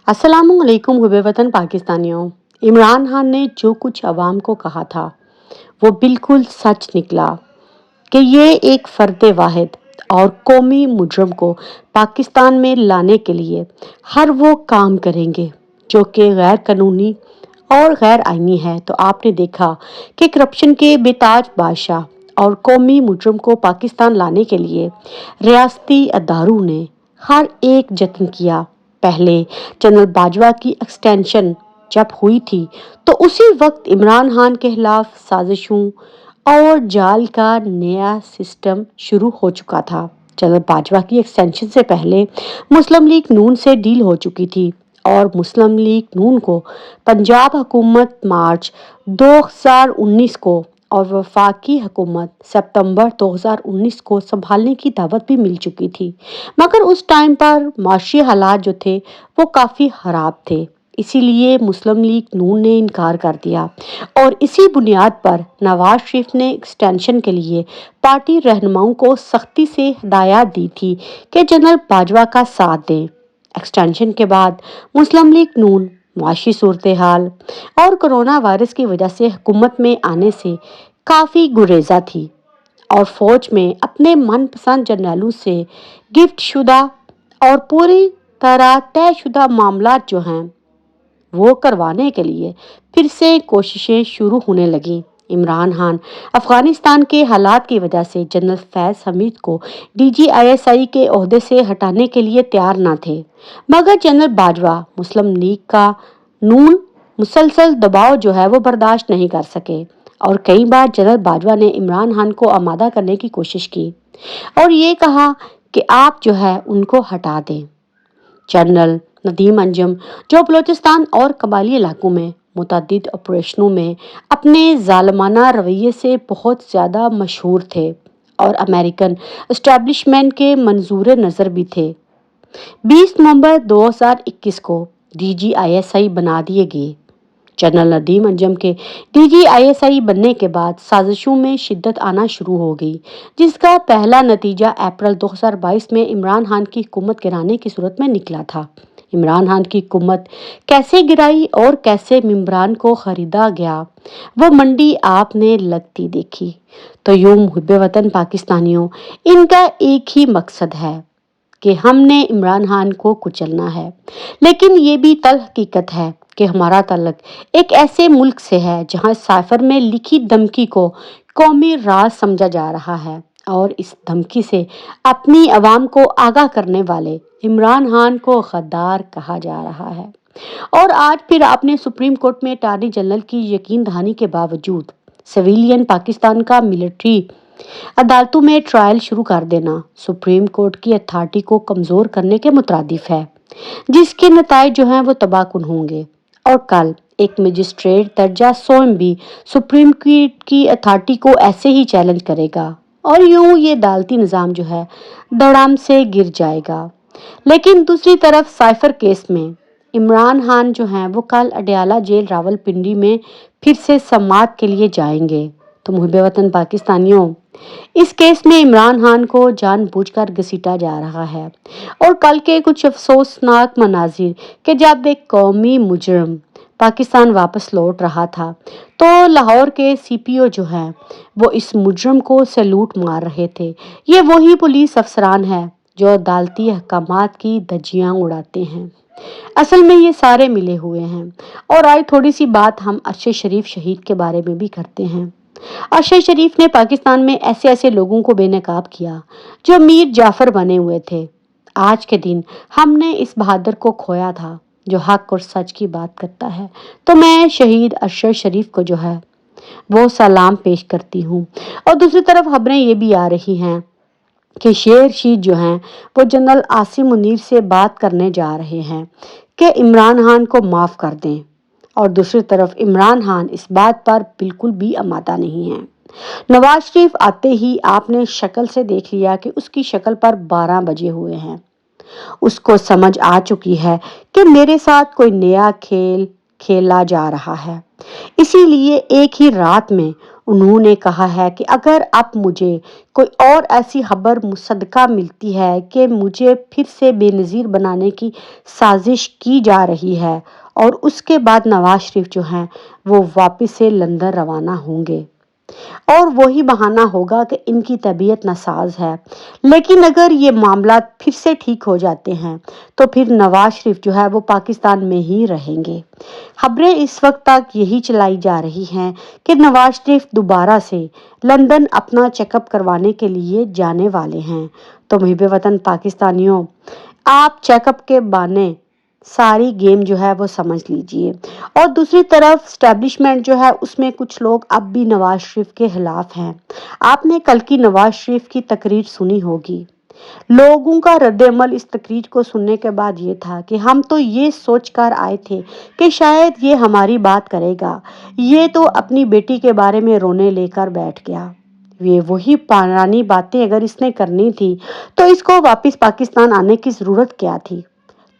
अस्सलाम वालेकुम हुबे वतन पाकिस्तानियों। इमरान खान ने जो कुछ अवाम को कहा था वो बिल्कुल सच निकला कि ये एक फर्द वाहिद और कौमी मुजरम को पाकिस्तान में लाने के लिए हर वो काम करेंगे जो कि गैर कानूनी और गैर आईनी है। तो आपने देखा कि करप्शन के बेताज बादशाह और कौमी मुजरम को पाकिस्तान लाने के लिए रियासती अदारों ने हर एक जतन किया। पहले जनरल बाजवा की एक्सटेंशन जब हुई थी तो उसी वक्त इमरान खान के खिलाफ साजिशों और जाल का नया सिस्टम शुरू हो चुका था। जनरल बाजवा की एक्सटेंशन से पहले मुस्लिम लीग नून से डील हो चुकी थी और मुस्लिम लीग नून को पंजाब हुकूमत मार्च 2019 को और वफाकी हुकूमत सितंबर 2019 को संभालने की दावत भी मिल चुकी थी, मगर उस टाइम पर माशी हालात जो थे वो काफ़ी ख़राब थे। इसीलिए मुस्लिम लीग नून ने इनकार कर दिया और इसी बुनियाद पर नवाज शरीफ ने एक्सटेंशन के लिए पार्टी रहनुमाओं को सख्ती से हिदायत दी थी कि जनरल बाजवा का साथ दें। एक्सटेंशन के बाद मुस्लिम लीग नून मुआशी सूरत हाल और कोरोना वायरस की वजह से हुकूमत में आने से काफ़ी गुरेजा थी और फौज में अपने मनपसंद जर्नलों से गिफ्ट शुदा और पूरी तरह तयशुदा मामला जो हैं वो करवाने के लिए फिर से कोशिशें शुरू होने लगी। इमरान खान अफगानिस्तान के हालात की वजह से जनरल फैज हमीद को DGISI के ओहदे से हटाने के लिए तैयार न थे, मगर जनरल बाजवा मुस्लिम लीग का नून मुसलसल दबाव जो है वो बर्दाश्त नहीं कर सके और कई बार जनरल बाजवा ने इमरान खान को आमादा करने की कोशिश की और ये कहा कि आप जो है उनको हटा दें। जनरल नदीम अंजुम जो बलूचिस्तान और कबाली इलाकों में मुतअद्दिद ऑपरेशनों में अपने जालमाना रवैये से बहुत ज़्यादा मशहूर थे और अमेरिकन एस्टेब्लिशमेंट के मंजूर नज़र भी थे, 20 नवंबर 2021 को DGISI बना दिए गए। जनरल नदीम अंजुम के DGISI बनने के बाद साजिशों में शिद्दत आना शुरू हो गई, जिसका पहला नतीजा अप्रैल 2022 में इमरान खान की हुकूमत गिराने की सूरत में निकला था। इमरान खान की हुकूमत कैसे गिराई और कैसे मेंबरान को खरीदा गया वो मंडी आपने लगती देखी। तो यूं मुहिब्बे वतन पाकिस्तानियों, इनका एक ही मकसद है कि हमने इमरान खान को कुचलना है, लेकिन ये भी तल हकीकत है कि हमारा ताल्लुक एक ऐसे मुल्क से है जहां साइफर में लिखी धमकी को कौमी राज समझा जा रहा है और इस धमकी से अपनी आवाम को आगाह करने वाले इमरान खान को गद्दार कहा जा रहा है। और आज फिर आपने सुप्रीम कोर्ट में अटॉर्नी जनरल की यकीन दहानी के बावजूद सिविलियन पाकिस्तान का मिलिट्री अदालतों में ट्रायल शुरू कर देना सुप्रीम कोर्ट की अथॉरिटी को कमज़ोर करने के मुतरादिफ है, जिसके नतायज जो हैं वो तबाहकुन होंगे। और कल एक मजिस्ट्रेट दर्जा स्वयं भी सुप्रीम कोर्ट की अथॉरिटी को ऐसे ही चैलेंज करेगा और यूं ये अदालती निज़ाम जो है धड़ाम से गिर जाएगा। लेकिन दूसरी तरफ साइफर केस में इमरान खान जो हैं वो कल अडयाला जेल रावलपिंडी में फिर से समाअत के लिए जाएंगे। तो मुहिब्बे वतन पाकिस्तानियों, इस केस में इमरान खान को जानबूझकर घसीटा जा रहा है और कल के कुछ अफसोसनाक मनाजिर कि जब एक कौमी मुजरम पाकिस्तान वापस लौट रहा था तो लाहौर के CPO जो हैं वो इस मुजरम को सैल्यूट मार रहे थे। ये वही पुलिस अफसरान है जो अदालती अहकामात की धज्जियां उड़ाते हैं। असल में ये सारे मिले हुए हैं। और आज थोड़ी सी बात हम अरशद शरीफ शहीद के बारे में भी करते हैं। अरशद शरीफ ने पाकिस्तान में ऐसे ऐसे लोगों को बेनकाब किया जो मीर जाफर बने हुए थे। आज के दिन हमने इस बहादुर को खोया था जो हक और सच की बात करता है। तो मैं शहीद अरशद शरीफ को जो है वो सलाम पेश करती हूँ। और दूसरी तरफ खबरें ये भी आ रही हैं कि शेर रशीद जो हैं वो जनरल आसिम मुनीर से बात करने जा रहे हैं कि इमरान खान को माफ़ कर दें। और दूसरी तरफ इमरान खान इस बात पर बिल्कुल भी आमादा नहीं है। नवाज शरीफ आते ही आपने शक्ल से देख लिया कि उसकी शक्ल पर 12 बजे हुए हैं। उसको समझ आ चुकी है कि मेरे साथ कोई नया खेल खेला जा रहा है, इसीलिए एक ही रात में انہوں نے کہا ہے کہ اگر اب مجھے کوئی اور ایسی خبر مصدقہ ملتی ہے کہ مجھے پھر سے بے نظیر بنانے کی سازش کی جا رہی ہے، اور اس کے بعد نواز شریف جو ہیں وہ واپس سے لندن روانہ ہوں گے، اور وہی بہانہ ہوگا کہ ان کی طبیعت ناساز ہے، لیکن اگر یہ معاملات پھر سے ٹھیک ہو جاتے ہیں تو پھر نواز شریف جو ہے وہ پاکستان میں ہی رہیں گے۔ خبریں اس وقت تک یہی چلائی جا رہی ہیں کہ نواز شریف دوبارہ سے لندن اپنا چیک اپ کروانے کے لیے جانے والے ہیں۔ تو محب وطن پاکستانیوں، آپ چیک اپ کے بہانے ساری گیم جو ہے وہ سمجھ لیجئے، اور دوسری طرف اسٹیبلشمنٹ جو ہے اس میں کچھ لوگ اب بھی نواز شریف کے خلاف ہیں۔ آپ نے کل کی نواز شریف کی تقریر سنی ہوگی، لوگوں کا رد عمل اس تقریر کو سننے کے بعد یہ تھا کہ ہم تو یہ سوچ کر آئے تھے کہ شاید یہ ہماری بات کرے گا، یہ تو اپنی بیٹی کے بارے میں رونے لے کر بیٹھ گیا۔ یہ وہی پرانی باتیں اگر اس نے کرنی تھی تو اس کو واپس پاکستان آنے کی ضرورت کیا تھی؟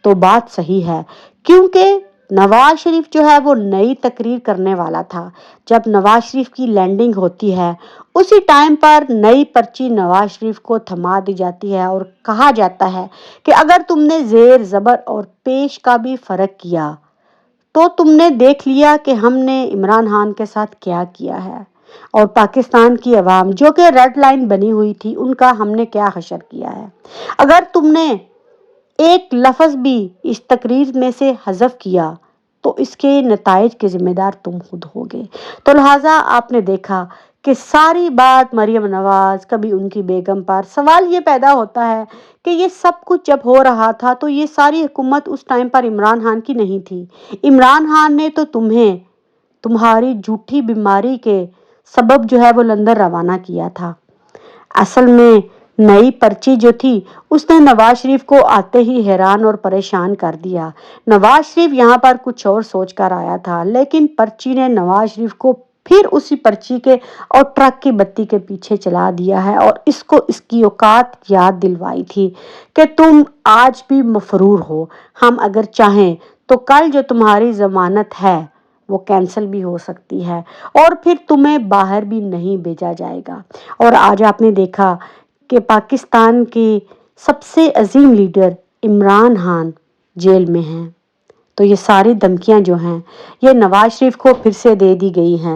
تو بات صحیح ہے، کیونکہ نواز شریف جو ہے وہ نئی تقریر کرنے والا تھا۔ جب نواز شریف کی لینڈنگ ہوتی ہے اسی ٹائم پر نئی پرچی نواز شریف کو تھما دی جاتی ہے اور کہا جاتا ہے کہ اگر تم نے زیر زبر اور پیش کا بھی فرق کیا تو تم نے دیکھ لیا کہ ہم نے عمران خان کے ساتھ کیا کیا ہے، اور پاکستان کی عوام جو کہ ریڈ لائن بنی ہوئی تھی ان کا ہم نے کیا حشر کیا ہے۔ اگر تم نے ایک لفظ بھی اس تقریر میں سے حذف کیا تو اس کے نتائج کے ذمہ دار تم خود ہوگے۔ تو لہٰذا آپ نے دیکھا کہ ساری بات مریم نواز، کبھی ان کی بیگم پر۔ سوال یہ پیدا ہوتا ہے کہ یہ سب کچھ جب ہو رہا تھا تو یہ ساری حکومت اس ٹائم پر عمران خان کی نہیں تھی؟ عمران خان نے تو تمہیں تمہاری جھوٹی بیماری کے سبب جو ہے وہ لندن روانہ کیا تھا۔ اصل میں نئی پرچی جو تھی اس نے نواز شریف کو آتے ہی حیران اور پریشان کر دیا۔ نواز شریف یہاں پر کچھ اور سوچ کر آیا تھا، لیکن پرچی نے نواز شریف کو پھر اسی پرچی کے اور ٹرک کی بتی کے پیچھے چلا دیا ہے، اور اس کو اس کی اوقات یاد دلوائی تھی کہ تم آج بھی مفرور ہو، ہم اگر چاہیں تو کل جو تمہاری ضمانت ہے وہ کینسل بھی ہو سکتی ہے، اور پھر تمہیں باہر بھی نہیں بھیجا جائے گا۔ اور آج آپ نے دیکھا کہ پاکستان کی سب سے عظیم لیڈر عمران خان جیل میں ہیں۔ تو یہ ساری دھمکیاں جو ہیں یہ نواز شریف کو پھر سے دے دی گئی ہیں۔